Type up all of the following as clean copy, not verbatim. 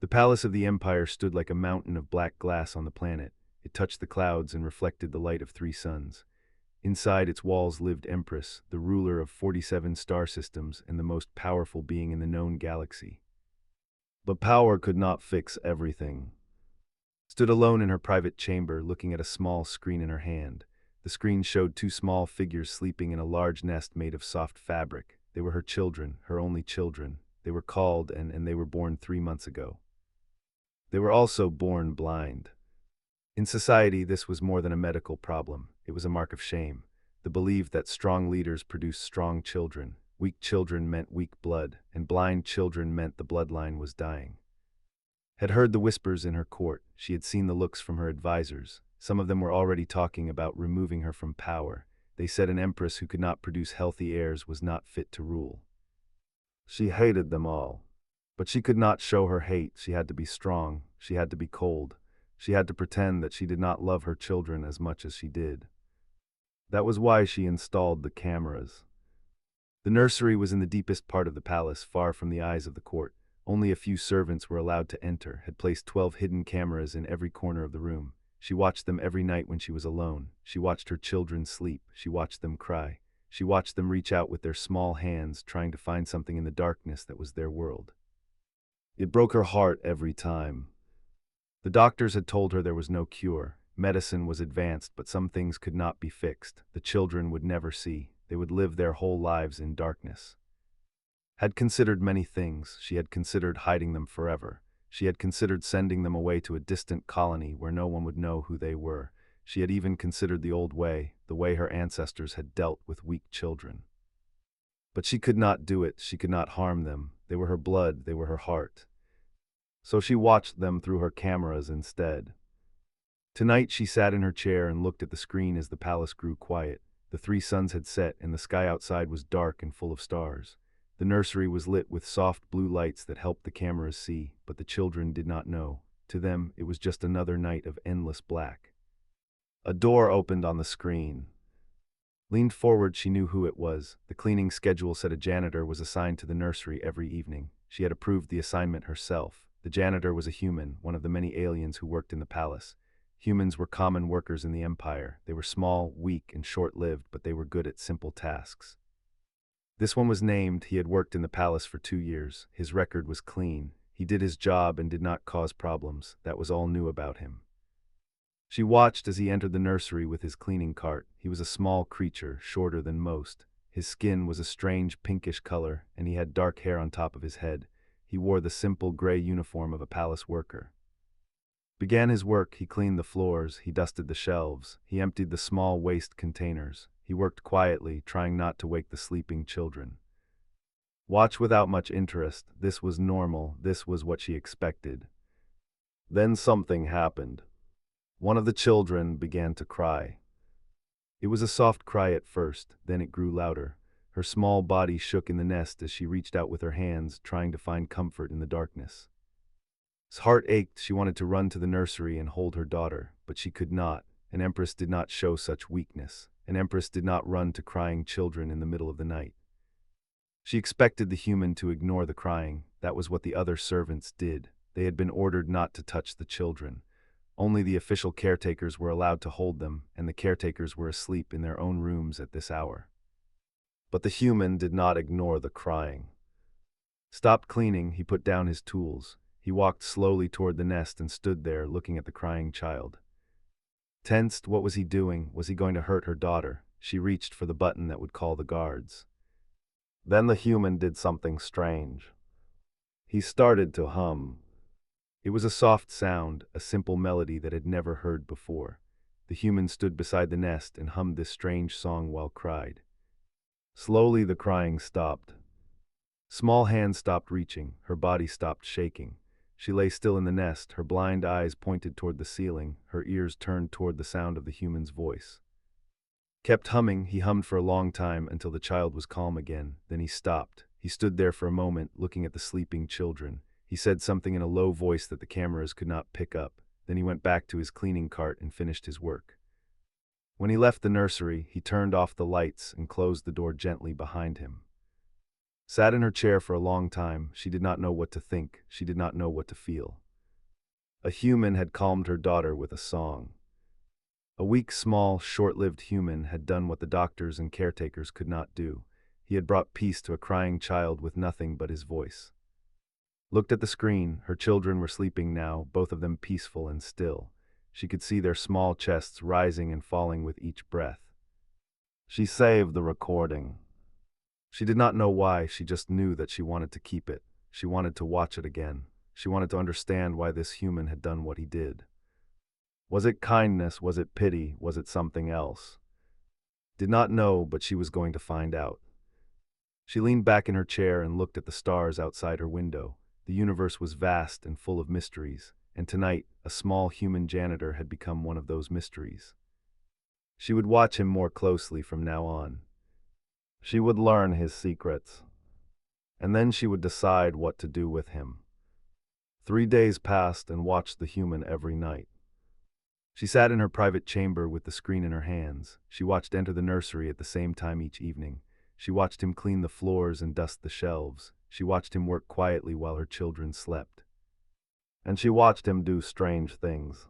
The palace of the Empire stood like a mountain of black glass on the planet. It touched the clouds and reflected the light of three suns. Inside its walls lived Empress, the ruler of 47 star systems and the most powerful being in the known galaxy. But power could not fix everything. Stood alone in her private chamber, looking at a small screen in her hand. The screen showed two small figures sleeping in a large nest made of soft fabric. They were her children, her only children. They were called and they were born 3 months ago. They were also born blind. In society, this was more than a medical problem. It was a mark of shame. The belief that strong leaders produce strong children. Weak children meant weak blood, and blind children meant the bloodline was dying. Had heard the whispers in her court. She had seen the looks from her advisors. Some of them were already talking about removing her from power. They said an empress who could not produce healthy heirs was not fit to rule. She hated them all. But she could not show her hate. She had to be strong. She had to be cold. She had to pretend that she did not love her children as much as she did. That was why she installed the cameras. The nursery was in the deepest part of the palace, far from the eyes of the court. Only a few servants were allowed to enter, had placed 12 hidden cameras in every corner of the room. She watched them every night when she was alone. She watched her children sleep. She watched them cry. She watched them reach out with their small hands, trying to find something in the darkness that was their world. It broke her heart every time. The doctors had told her there was no cure. Medicine was advanced, but some things could not be fixed. The children would never see. They would live their whole lives in darkness. Had considered many things. She had considered hiding them forever. She had considered sending them away to a distant colony where no one would know who they were. She had even considered the old way, the way her ancestors had dealt with weak children. But she could not do it. She could not harm them. They were her blood. They were her heart. So she watched them through her cameras instead. Tonight she sat in her chair and looked at the screen as the palace grew quiet. The three suns had set and the sky outside was dark and full of stars. The nursery was lit with soft blue lights that helped the cameras see, but the children did not know. To them, it was just another night of endless black. A door opened on the screen. Leaned forward, she knew who it was. The cleaning schedule said a janitor was assigned to the nursery every evening. She had approved the assignment herself. The janitor was a human, one of the many aliens who worked in the palace. Humans were common workers in the Empire. They were small, weak, and short-lived, but they were good at simple tasks. This one was named. He had worked in the palace for 2 years. His record was clean. He did his job and did not cause problems. That was all new about him. She watched as he entered the nursery with his cleaning cart. He was a small creature, shorter than most. His skin was a strange pinkish color, and he had dark hair on top of his head. He wore the simple gray uniform of a palace worker. Began his work. He cleaned the floors, he dusted the shelves, he emptied the small waste containers. He worked quietly, trying not to wake the sleeping children. Watch without much interest. This was normal. This was what she expected. Then something happened. One of the children began to cry. It was a soft cry at first, then it grew louder. Her small body shook in the nest as she reached out with her hands, trying to find comfort in the darkness. His heart ached. She wanted to run to the nursery and hold her daughter, but she could not. An empress did not show such weakness. An empress did not run to crying children in the middle of the night. She expected the human to ignore the crying. That was what the other servants did. They had been ordered not to touch the children. Only the official caretakers were allowed to hold them, and the caretakers were asleep in their own rooms at this hour. But the human did not ignore the crying. Stopped cleaning, he put down his tools. He walked slowly toward the nest and stood there, looking at the crying child. Tensed, what was he doing? Was he going to hurt her daughter? She reached for the button that would call the guards. Then the human did something strange. He started to hum. It was a soft sound, a simple melody that had never heard before. The human stood beside the nest and hummed this strange song while cried. Slowly the crying stopped. Small hands stopped reaching, her body stopped shaking. She lay still in the nest, her blind eyes pointed toward the ceiling, her ears turned toward the sound of the human's voice. Kept humming. He hummed for a long time until the child was calm again. Then he stopped. He stood there for a moment, looking at the sleeping children. He said something in a low voice that the cameras could not pick up. Then he went back to his cleaning cart and finished his work. When he left the nursery, he turned off the lights and closed the door gently behind him. Sat in her chair for a long time. She did not know what to think. She did not know what to feel. A human had calmed her daughter with a song. A weak, small, short-lived human had done what the doctors and caretakers could not do. He had brought peace to a crying child with nothing but his voice. Looked at the screen. Her children were sleeping now, both of them peaceful and still. She could see their small chests rising and falling with each breath. She saved the recording. She did not know why, she just knew that she wanted to keep it. She wanted to watch it again. She wanted to understand why this human had done what he did. Was it kindness? Was it pity? Was it something else? Did not know, but she was going to find out. She leaned back in her chair and looked at the stars outside her window. The universe was vast and full of mysteries, and tonight, a small human janitor had become one of those mysteries. She would watch him more closely from now on. She would learn his secrets, and then she would decide what to do with him. 3 days passed and watched the human every night. She sat in her private chamber with the screen in her hands. She watched enter the nursery at the same time each evening. She watched him clean the floors and dust the shelves. She watched him work quietly while her children slept. And she watched him do strange things.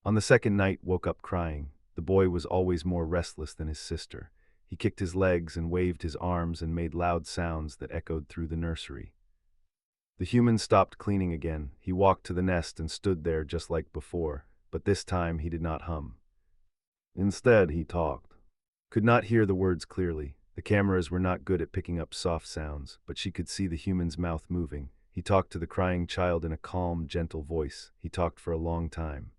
On the second night, woke up crying. The boy was always more restless than his sister. He kicked his legs and waved his arms and made loud sounds that echoed through the nursery. The human stopped cleaning again. He walked to the nest and stood there just like before, but this time he did not hum. Instead, he talked. Could not hear the words clearly. The cameras were not good at picking up soft sounds, but she could see the human's mouth moving. He talked to the crying child in a calm, gentle voice. He talked for a long time.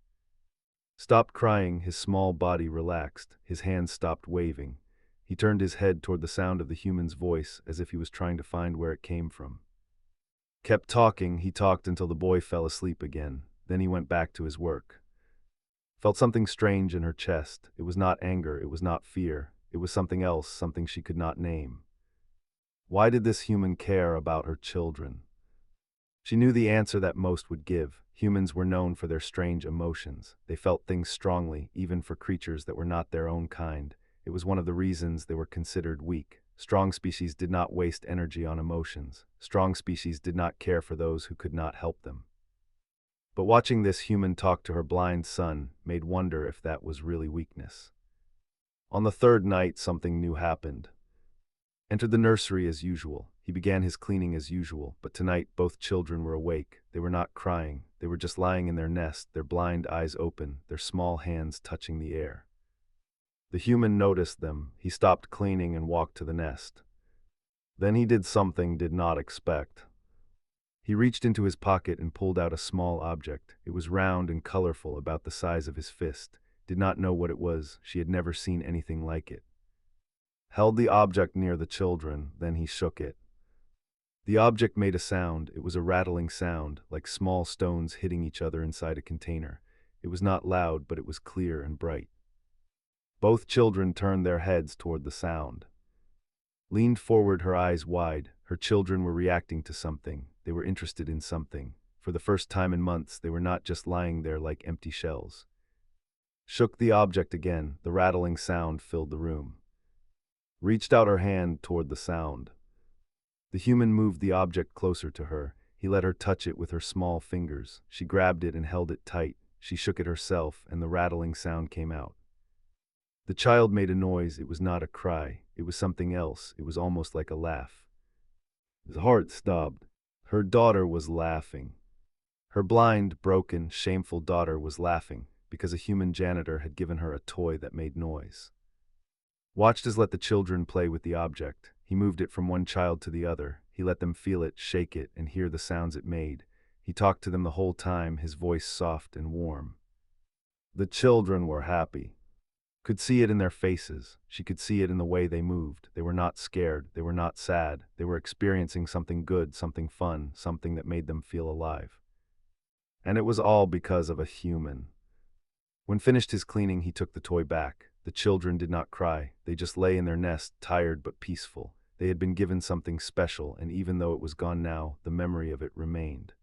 Stopped crying, his small body relaxed, his hands stopped waving. He turned his head toward the sound of the human's voice as if he was trying to find where it came from. Kept talking, he talked until the boy fell asleep again. Then he went back to his work. Felt something strange in her chest. It was not anger, it was not fear. It was something else, something she could not name. Why did this human care about her children? She knew the answer that most would give. Humans were known for their strange emotions. They felt things strongly, even for creatures that were not their own kind. It was one of the reasons they were considered weak. Strong species did not waste energy on emotions. Strong species did not care for those who could not help them. But watching this human talk to her blind son made wonder if that was really weakness. On the third night, something new happened. Entered the nursery as usual. He began his cleaning as usual, but tonight both children were awake. They were not crying. They were just lying in their nest, their blind eyes open, their small hands touching the air. The human noticed them. He stopped cleaning and walked to the nest. Then he did something did not expect. He reached into his pocket and pulled out a small object. It was round and colorful, about the size of his fist. Did not know what it was. She had never seen anything like it. Held the object near the children, then he shook it. The object made a sound. It was a rattling sound, like small stones hitting each other inside a container. It was not loud, but it was clear and bright. Both children turned their heads toward the sound. Leaned forward, her eyes wide. Her children were reacting to something. They were interested in something. For the first time in months, they were not just lying there like empty shells. Shook the object again. The rattling sound filled the room. Reached out her hand toward the sound. The human moved the object closer to her. He let her touch it with her small fingers. She grabbed it and held it tight. She shook it herself, and the rattling sound came out. The child made a noise. It was not a cry. It was something else. It was almost like a laugh. His heart stopped. Her daughter was laughing. Her blind, broken, shameful daughter was laughing because a human janitor had given her a toy that made noise. Watched as let the children play with the object. He moved it from one child to the other. He let them feel it, shake it, and hear the sounds it made. He talked to them the whole time, his voice soft and warm. The children were happy. Could see it in their faces. She could see it in the way they moved. They were not scared. They were not sad. They were experiencing something good, something fun, something that made them feel alive. And it was all because of a human. When finished his cleaning, he took the toy back. The children did not cry. They just lay in their nest, tired but peaceful. They had been given something special, and even though it was gone now, the memory of it remained.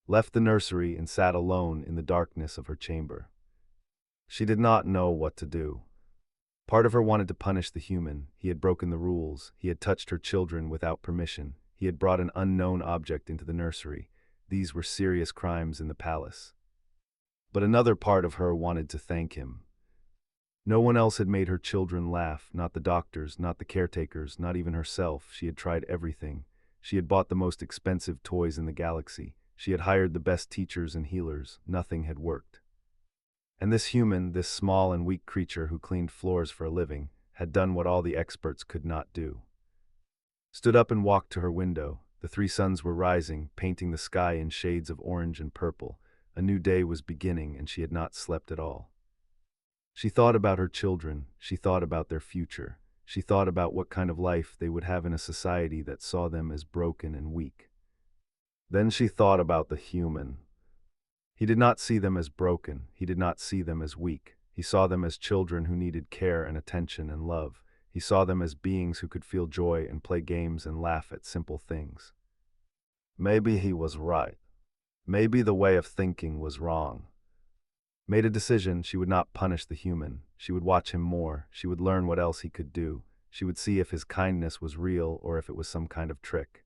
Left the nursery and sat alone in the darkness of her chamber. She did not know what to do. Part of her wanted to punish the human. He had broken the rules. He had touched her children without permission. He had brought an unknown object into the nursery. These were serious crimes in the palace. But another part of her wanted to thank him. No one else had made her children laugh, not the doctors, not the caretakers, not even herself. She had tried everything. She had bought the most expensive toys in the galaxy. She had hired the best teachers and healers. Nothing had worked. And this human, this small and weak creature who cleaned floors for a living, had done what all the experts could not do. Stood up and walked to her window. The three suns were rising, painting the sky in shades of orange and purple. A new day was beginning, and she had not slept at all. She thought about her children. She thought about their future. She thought about what kind of life they would have in a society that saw them as broken and weak. Then she thought about the human. He did not see them as broken. He did not see them as weak. He saw them as children who needed care and attention and love. He saw them as beings who could feel joy and play games and laugh at simple things. Maybe he was right. Maybe the way of thinking was wrong. Made a decision, she would not punish the human. She would watch him more. She would learn what else he could do. She would see if his kindness was real or if it was some kind of trick.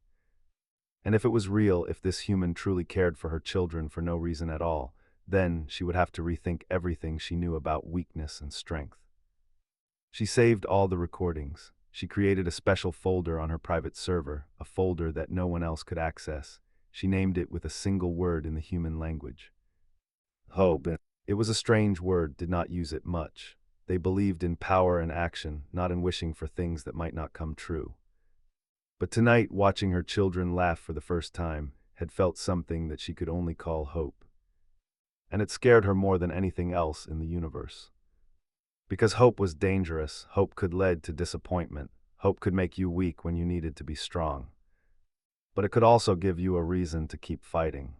And if it was real, if this human truly cared for her children for no reason at all, then she would have to rethink everything she knew about weakness and strength. She saved all the recordings. She created a special folder on her private server, a folder that no one else could access. She named it with a single word in the human language. Hope. It was a strange word, did not use it much. They believed in power and action, not in wishing for things that might not come true. But tonight, watching her children laugh for the first time, had felt something that she could only call hope. And it scared her more than anything else in the universe. Because hope was dangerous, hope could lead to disappointment, hope could make you weak when you needed to be strong. But it could also give you a reason to keep fighting.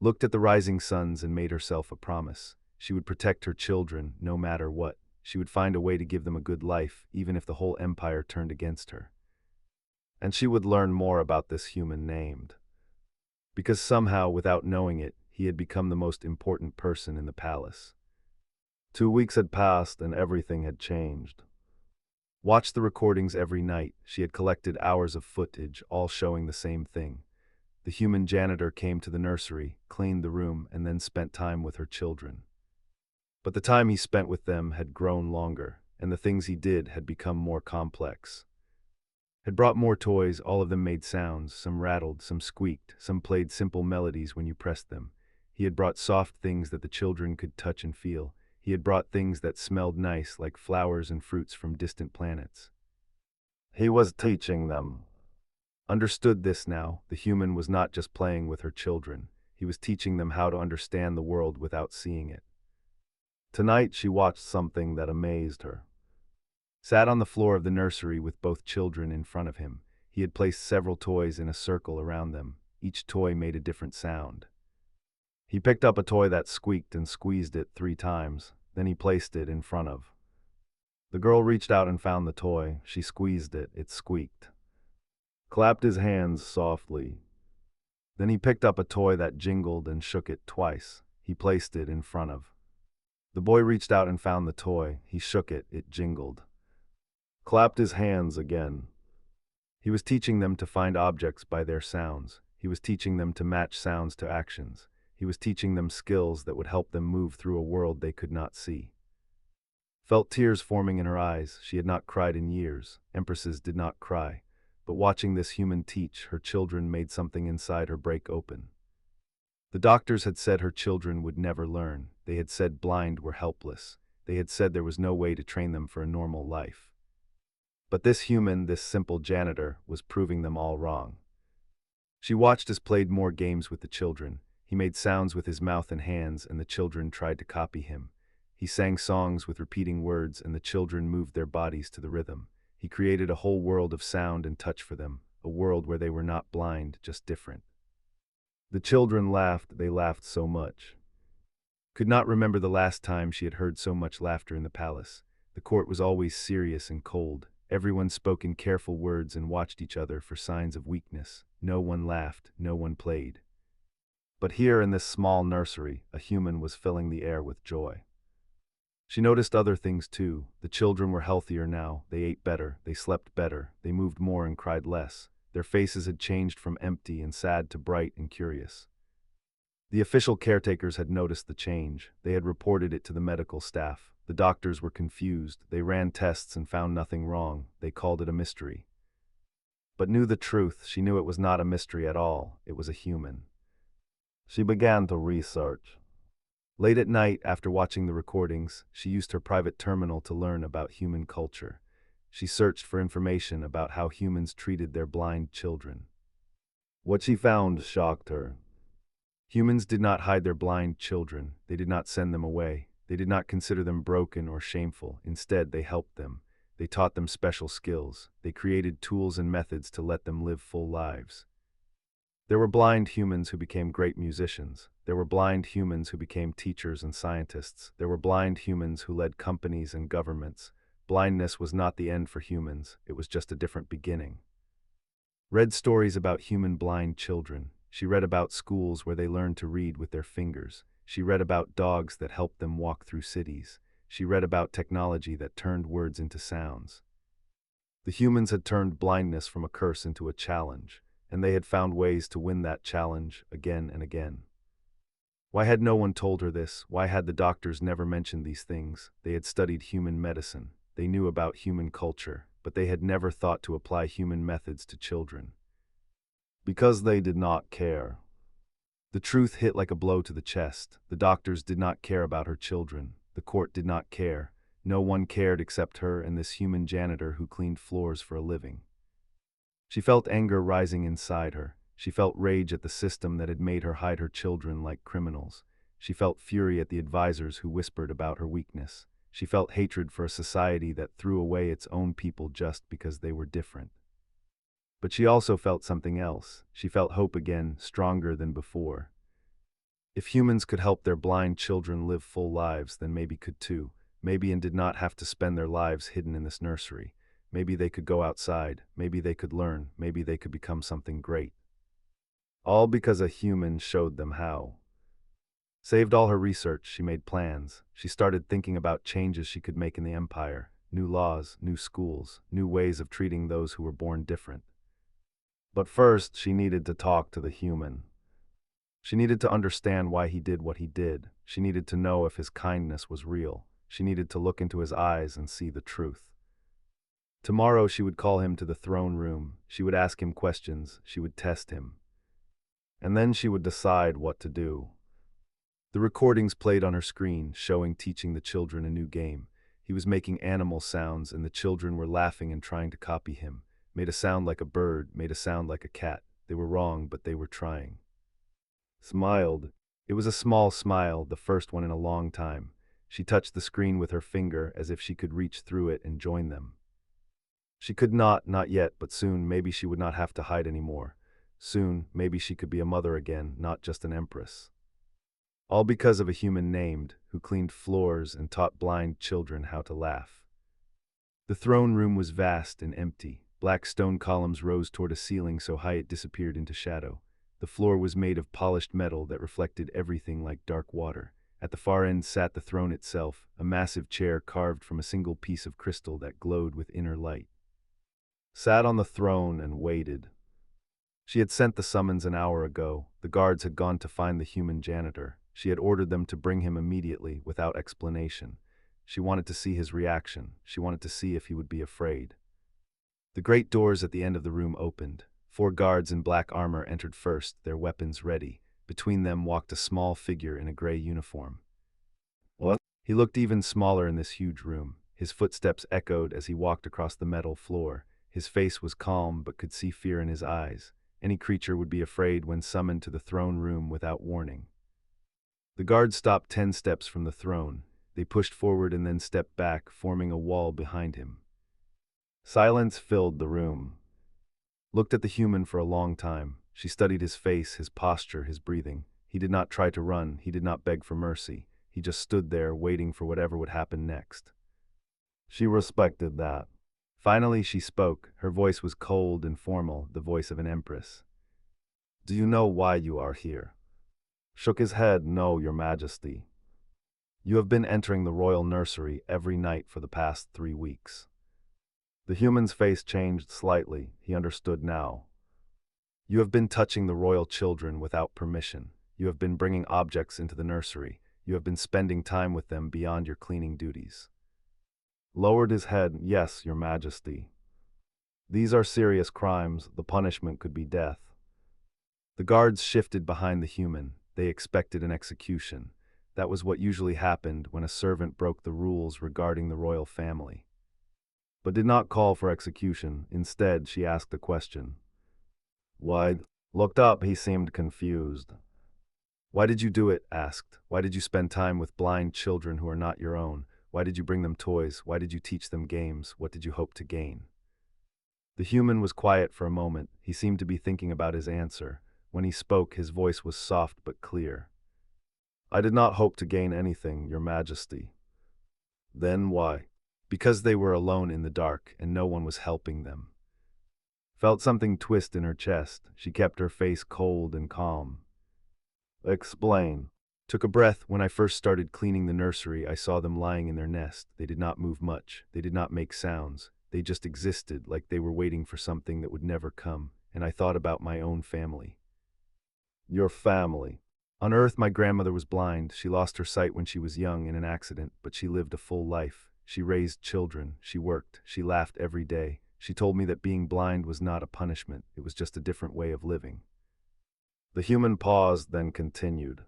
Looked at the rising suns and made herself a promise. She would protect her children, no matter what. She would find a way to give them a good life, even if the whole empire turned against her. And she would learn more about this human named. Because somehow, without knowing it, he had become the most important person in the palace. 2 weeks had passed and everything had changed. Watched the recordings every night. She had collected hours of footage, all showing the same thing. The human janitor came to the nursery, cleaned the room, and then spent time with her children. But the time he spent with them had grown longer, and the things he did had become more complex. Had brought more toys, all of them made sounds, some rattled, some squeaked, some played simple melodies when you pressed them. He had brought soft things that the children could touch and feel. He had brought things that smelled nice, like flowers and fruits from distant planets. He was teaching them. Understood this now, the human was not just playing with her children. He was teaching them how to understand the world without seeing it. Tonight she watched something that amazed her. Sat on the floor of the nursery with both children in front of him. He had placed several toys in a circle around them. Each toy made a different sound. He picked up a toy that squeaked and squeezed it 3 times. Then he placed it in front of. The girl reached out and found the toy. She squeezed it. It squeaked. Clapped his hands softly. Then he picked up a toy that jingled and shook it twice. He placed it in front of. The boy reached out and found the toy. He shook it. It jingled. Clapped his hands again. He was teaching them to find objects by their sounds. He was teaching them to match sounds to actions. He was teaching them skills that would help them move through a world they could not see. Felt tears forming in her eyes. She had not cried in years. Empresses did not cry. But watching this human teach, her children made something inside her break open. The doctors had said her children would never learn. They had said blind were helpless. They had said there was no way to train them for a normal life. But this human, this simple janitor, was proving them all wrong. She watched as played more games with the children. He made sounds with his mouth and hands, and the children tried to copy him. He sang songs with repeating words, and the children moved their bodies to the rhythm. He created a whole world of sound and touch for them, a world where they were not blind, just different. The children laughed, they laughed so much. Could not remember the last time she had heard so much laughter in the palace. The court was always serious and cold. Everyone spoke in careful words and watched each other for signs of weakness. No one laughed, no one played. But here in this small nursery, a human was filling the air with joy. She noticed other things too. The children were healthier now, they ate better, they slept better, they moved more and cried less. Their faces had changed from empty and sad to bright and curious. The official caretakers had noticed the change. They had reported it to the medical staff. The doctors were confused. They ran tests and found nothing wrong. They called it a mystery. But knew the truth. She knew it was not a mystery at all. It was a human. She began to research. Late at night, after watching the recordings, she used her private terminal to learn about human culture. She searched for information about how humans treated their blind children. What she found shocked her. Humans did not hide their blind children. They did not send them away. They did not consider them broken or shameful. Instead, they helped them. They taught them special skills. They created tools and methods to let them live full lives. There were blind humans who became great musicians. There were blind humans who became teachers and scientists. There were blind humans who led companies and governments. Blindness was not the end for humans. It was just a different beginning. Read stories about human blind children. She read about schools where they learned to read with their fingers. She read about dogs that helped them walk through cities. She read about technology that turned words into sounds. The humans had turned blindness from a curse into a challenge, and they had found ways to win that challenge again and again. Why had no one told her this? Why had the doctors never mentioned these things? They had studied human medicine. They knew about human culture, but they had never thought to apply human methods to children. Because they did not care. The truth hit like a blow to the chest. The doctors did not care about her children. The court did not care. No one cared except her and this human janitor who cleaned floors for a living. She felt anger rising inside her. She felt rage at the system that had made her hide her children like criminals. She felt fury at the advisors who whispered about her weakness. She felt hatred for a society that threw away its own people just because they were different. But she also felt something else. She felt hope again, stronger than before. If humans could help their blind children live full lives, then maybe could too. Maybe and did not have to spend their lives hidden in this nursery. Maybe they could go outside. Maybe they could learn. Maybe they could become something great. All because a human showed them how. Saved all her research, she made plans. She started thinking about changes she could make in the empire. New laws, new schools, new ways of treating those who were born different. But first, she needed to talk to the human. She needed to understand why he did what he did. She needed to know if his kindness was real. She needed to look into his eyes and see the truth. Tomorrow she would call him to the throne room. She would ask him questions. She would test him. And then she would decide what to do. The recordings played on her screen, teaching the children a new game. He was making animal sounds, and the children were laughing and trying to copy him. Made a sound like a bird, made a sound like a cat. They were wrong, but they were trying. Smiled. It was a small smile, the first one in a long time. She touched the screen with her finger as if she could reach through it and join them. She could not yet, but soon maybe she would not have to hide anymore. Soon, maybe she could be a mother again, not just an empress. All because of a human named, who cleaned floors and taught blind children how to laugh. The throne room was vast and empty. Black stone columns rose toward a ceiling so high it disappeared into shadow. The floor was made of polished metal that reflected everything like dark water. At the far end sat the throne itself, a massive chair carved from a single piece of crystal that glowed with inner light. Sat on the throne and waited. She had sent the summons an hour ago. The guards had gone to find the human janitor. She had ordered them to bring him immediately, without explanation. She wanted to see his reaction. She wanted to see if he would be afraid. The great doors at the end of the room opened. 4 guards in black armor entered first, their weapons ready. Between them walked a small figure in a gray uniform. What? He looked even smaller in this huge room. His footsteps echoed as he walked across the metal floor. His face was calm but could see fear in his eyes. Any creature would be afraid when summoned to the throne room without warning. The guards stopped 10 steps from the throne. They pushed forward and then stepped back, forming a wall behind him. Silence filled the room. Looked at the human for a long time. She studied his face, his posture, his breathing. He did not try to run. He did not beg for mercy. He just stood there, waiting for whatever would happen next. She respected that. Finally, she spoke. Her voice was cold and formal, the voice of an empress. Do you know why you are here? Shook his head. No, your majesty. You have been entering the royal nursery every night for the past 3 weeks. The human's face changed slightly. He understood now. You have been touching the royal children without permission. You have been bringing objects into the nursery. You have been spending time with them beyond your cleaning duties. Lowered his head. Yes, Your Majesty. These are serious crimes. The punishment could be death. The guards shifted behind the human. They expected an execution. That was what usually happened when a servant broke the rules regarding the royal family. But did not call for execution. Instead, she asked a question. Why? Looked up, he seemed confused. Why did you do it? Asked. Why did you spend time with blind children who are not your own? Why did you bring them toys? Why did you teach them games? What did you hope to gain? The human was quiet for a moment. He seemed to be thinking about his answer. When he spoke, his voice was soft but clear. I did not hope to gain anything, Your Majesty. Then why? Because they were alone in the dark and no one was helping them. Felt something twist in her chest. She kept her face cold and calm. Explain. Took a breath. When I first started cleaning the nursery, I saw them lying in their nest. They did not move much. They did not make sounds. They just existed, like they were waiting for something that would never come. And I thought about my own family. Your family. On Earth, my grandmother was blind. She lost her sight when she was young in an accident, but she lived a full life. She raised children. She worked. She laughed every day. She told me that being blind was not a punishment. It was just a different way of living. The human paused, then continued.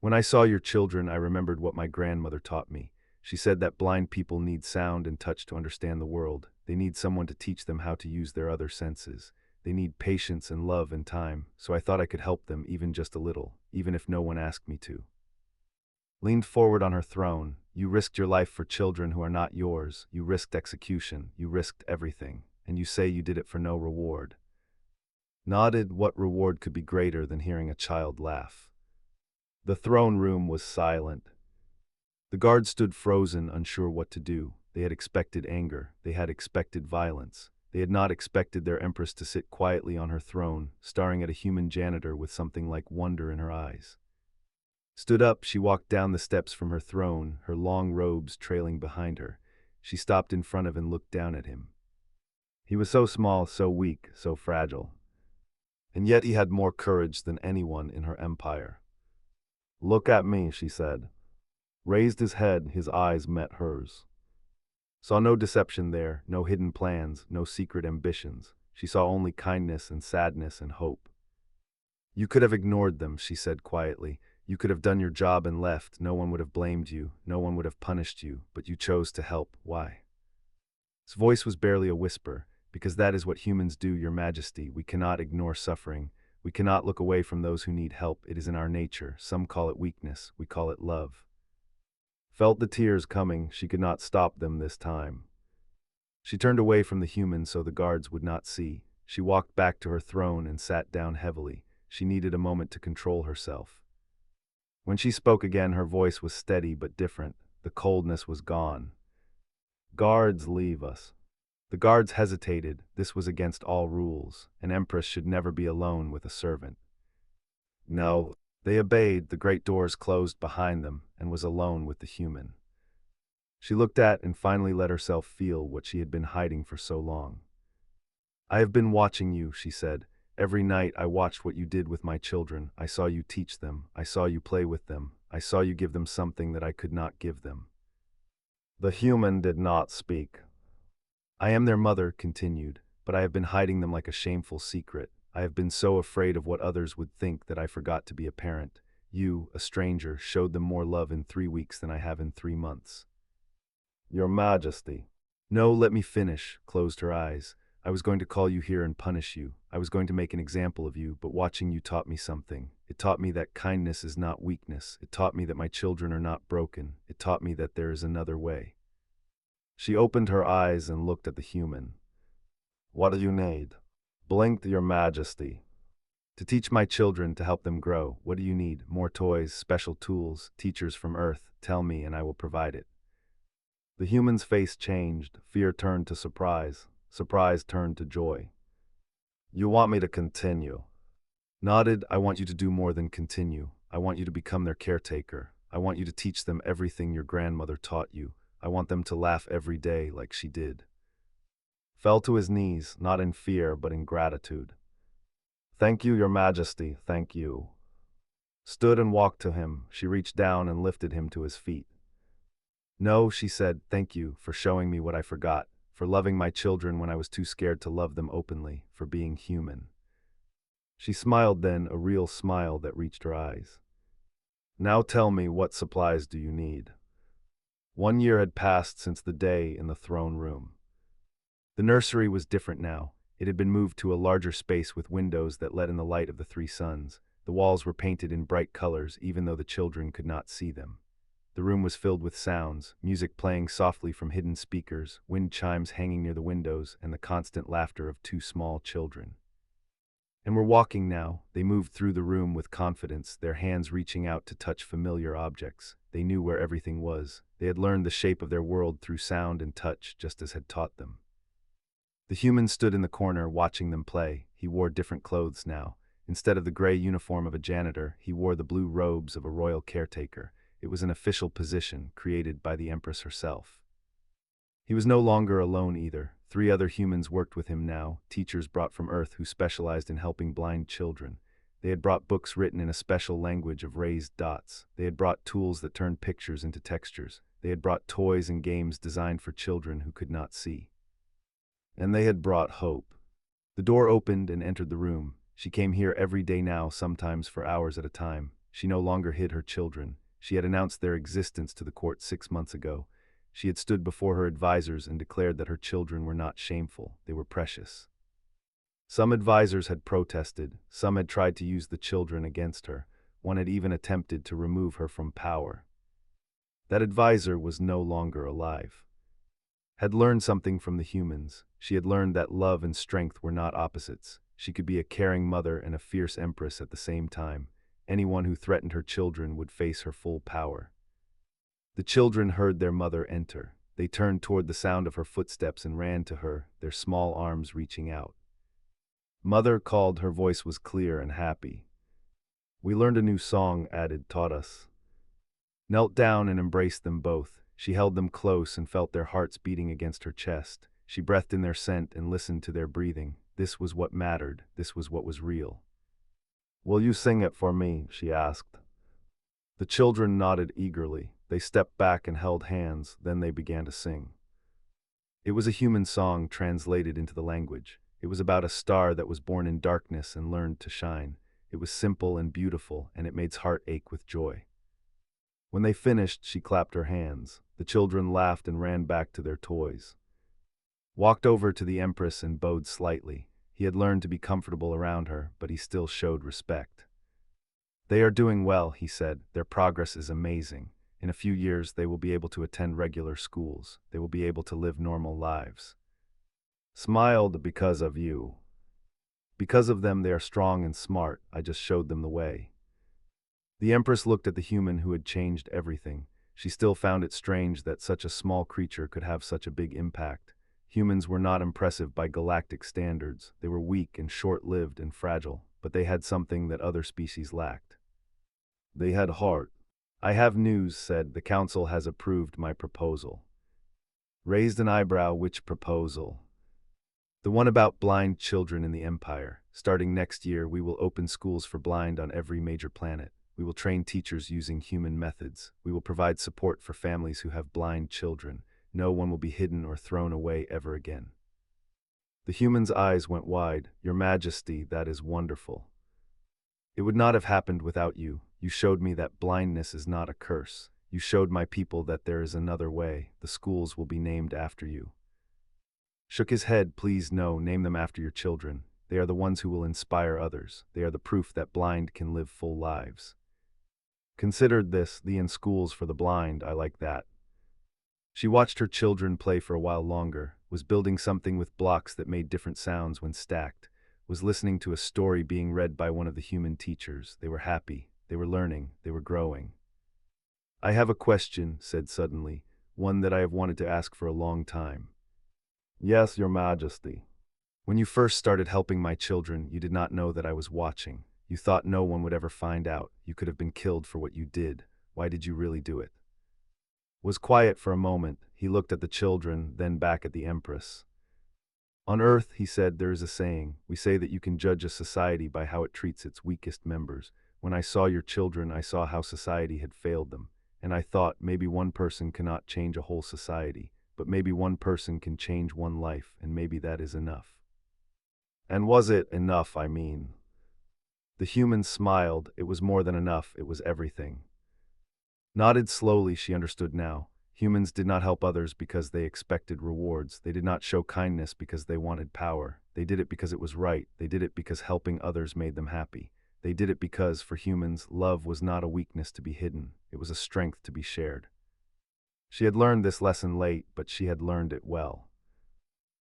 When I saw your children, I remembered what my grandmother taught me. She said that blind people need sound and touch to understand the world. They need someone to teach them how to use their other senses. They need patience and love and time, so I thought I could help them even just a little, even if no one asked me to. Leaned forward on her throne. You risked your life for children who are not yours. You risked execution. You risked everything. And you say you did it for no reward. Nodded. What reward could be greater than hearing a child laugh? The throne room was silent. The guards stood frozen, unsure what to do. They had expected anger. They had expected violence. They had not expected their Empress to sit quietly on her throne, staring at a human janitor with something like wonder in her eyes. Stood up, she walked down the steps from her throne, her long robes trailing behind her. She stopped in front of and looked down at him. He was so small, so weak, so fragile. And yet he had more courage than anyone in her empire. Look at me, she said. Raised his head, his eyes met hers. Saw no deception there, no hidden plans, no secret ambitions. She saw only kindness and sadness and hope. You could have ignored them, she said quietly. You could have done your job and left. No one would have blamed you. No one would have punished you. But you chose to help. Why? His voice was barely a whisper. Because that is what humans do, Your Majesty. We cannot ignore suffering. We cannot look away from those who need help. It is in our nature. Some call it weakness. We call it love. Felt the tears coming. She could not stop them this time. She turned away from the human so the guards would not see. She walked back to her throne and sat down heavily. She needed a moment to control herself. When she spoke again, her voice was steady but different. The coldness was gone. Guards, leave us. The guards hesitated. This was against all rules. An empress should never be alone with a servant. No. They obeyed. The great doors closed behind them and was alone with the human. She looked at and finally let herself feel what she had been hiding for so long. I have been watching you, she said. Every night I watched what you did with my children. I saw you teach them. I saw you play with them. I saw you give them something that I could not give them. The human did not speak. I am their mother, continued, but I have been hiding them like a shameful secret. I have been so afraid of what others would think that I forgot to be a parent. You, a stranger, showed them more love in 3 weeks than I have in 3 months. Your Majesty. No, let me finish, closed her eyes. I was going to call you here and punish you. I was going to make an example of you, but watching you taught me something. It taught me that kindness is not weakness. It taught me that my children are not broken. It taught me that there is another way. She opened her eyes and looked at the human. What do you need? Blinked, Your Majesty. To teach my children, to help them grow. What do you need? More toys, special tools, teachers from Earth. Tell me and I will provide it. The human's face changed. Fear turned to surprise. Surprise turned to joy. You want me to continue? Nodded. I want you to do more than continue. I want you to become their caretaker. I want you to teach them everything your grandmother taught you. I want them to laugh every day like she did." Fell to his knees, not in fear but in gratitude. "Thank you, your majesty, thank you." Stood and walked to him. She reached down and lifted him to his feet. "No," she said, "thank you for showing me what I forgot, for loving my children when I was too scared to love them openly, for being human." She smiled then, a real smile that reached her eyes. "Now tell me, what supplies do you need?" 1 year had passed since the day in the throne room. The nursery was different now. It had been moved to a larger space with windows that let in the light of the three suns. The walls were painted in bright colors, even though the children could not see them. The room was filled with sounds, music playing softly from hidden speakers, wind chimes hanging near the windows, and the constant laughter of two small children. And were walking now. They moved through the room with confidence, their hands reaching out to touch familiar objects. They knew where everything was. They had learned the shape of their world through sound and touch, just as had taught them. The human stood in the corner, watching them play. He wore different clothes now. Instead of the gray uniform of a janitor, he wore the blue robes of a royal caretaker. It was an official position, created by the Empress herself. He was no longer alone either. 3 other humans worked with him now, teachers brought from Earth who specialized in helping blind children. They had brought books written in a special language of raised dots. They had brought tools that turned pictures into textures. They had brought toys and games designed for children who could not see. And they had brought hope. The door opened and entered the room. She came here every day now, sometimes for hours at a time. She no longer hid her children. She had announced their existence to the court 6 months ago. She had stood before her advisors and declared that her children were not shameful, they were precious. Some advisors had protested, some had tried to use the children against her, one had even attempted to remove her from power. That advisor was no longer alive. Had learned something from the humans. She had learned that love and strength were not opposites. She could be a caring mother and a fierce empress at the same time. Anyone who threatened her children would face her full power. The children heard their mother enter. They turned toward the sound of her footsteps and ran to her, their small arms reaching out. "Mother," called, her voice was clear and happy. "We learned a new song," added, "taught us." Knelt down and embraced them both. She held them close and felt their hearts beating against her chest. She breathed in their scent and listened to their breathing. This was what mattered. This was what was real. "Will you sing it for me?" she asked. The children nodded eagerly. They stepped back and held hands, then they began to sing. It was a human song translated into the language. It was about a star that was born in darkness and learned to shine. It was simple and beautiful, and it made his heart ache with joy. When they finished, she clapped her hands. The children laughed and ran back to their toys. Walked over to the Empress and bowed slightly. He had learned to be comfortable around her, but he still showed respect. "They are doing well," he said. "Their progress is amazing. In a few years, they will be able to attend regular schools. They will be able to live normal lives." Smiled, "Because of you. Because of them, they are strong and smart. I just showed them the way." The Empress looked at the human who had changed everything. She still found it strange that such a small creature could have such a big impact. Humans were not impressive by galactic standards. They were weak and short-lived and fragile, but they had something that other species lacked. They had heart. "I have news," said. "The council has approved my proposal." Raised an eyebrow. "Which proposal?" "The one about blind children in the Empire. Starting next year, we will open schools for blind on every major planet. We will train teachers using human methods. We will provide support for families who have blind children. No one will be hidden or thrown away ever again." The human's eyes went wide. "Your Majesty, that is wonderful. It would not have happened without you. You showed me that blindness is not a curse. You showed my people that there is another way. The schools will be named after you." Shook his head. "Please no, name them after your children. They are the ones who will inspire others. They are the proof that blind can live full lives." Considered this, the in schools for the blind, I like that. She watched her children play for a while longer, was building something with blocks that made different sounds when stacked, was listening to a story being read by one of the human teachers. They were happy, they were learning, they were growing. "I have a question," said suddenly, "one that I have wanted to ask for a long time." "Yes, Your Majesty." "When you first started helping my children, you did not know that I was watching. You thought no one would ever find out. You could have been killed for what you did. Why did you really do it?" Was quiet for a moment. He looked at the children, then back at the Empress. "On Earth," he said, "there is a saying. We say that you can judge a society by how it treats its weakest members. When I saw your children, I saw how society had failed them. And I thought, maybe one person cannot change a whole society, but maybe one person can change one life, and maybe that is enough." And was it enough, I mean? The human smiled. It was more than enough. It was everything. Nodded slowly, she understood now. Humans did not help others because they expected rewards. They did not show kindness because they wanted power. They did it because it was right. They did it because helping others made them happy. They did it because, for humans, love was not a weakness to be hidden. It was a strength to be shared. She had learned this lesson late, but she had learned it well.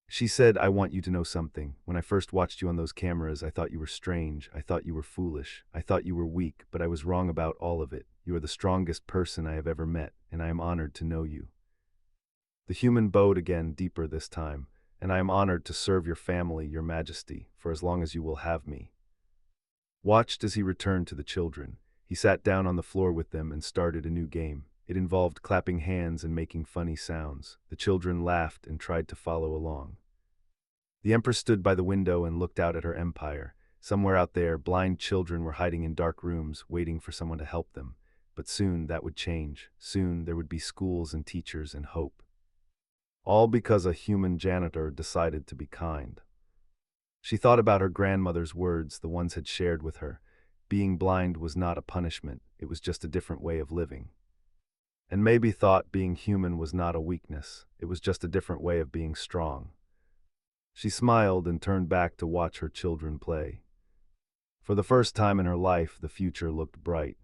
She said, "I want you to know something. When I first watched you on those cameras, I thought you were strange. I thought you were foolish. I thought you were weak, but I was wrong about all of it. You are the strongest person I have ever met, and I am honored to know you." The human bowed again, deeper this time. "And I am honored to serve your family, your majesty, for as long as you will have me." Watched as he returned to the children. He sat down on the floor with them and started a new game. It involved clapping hands and making funny sounds. The children laughed and tried to follow along. The Empress stood by the window and looked out at her empire. Somewhere out there, blind children were hiding in dark rooms, waiting for someone to help them. But soon that would change. Soon there would be schools and teachers and hope. All because a human janitor decided to be kind. She thought about her grandmother's words, the ones had shared with her. Being blind was not a punishment, it was just a different way of living. And maybe thought being human was not a weakness, it was just a different way of being strong. She smiled and turned back to watch her children play. For the first time in her life, the future looked bright.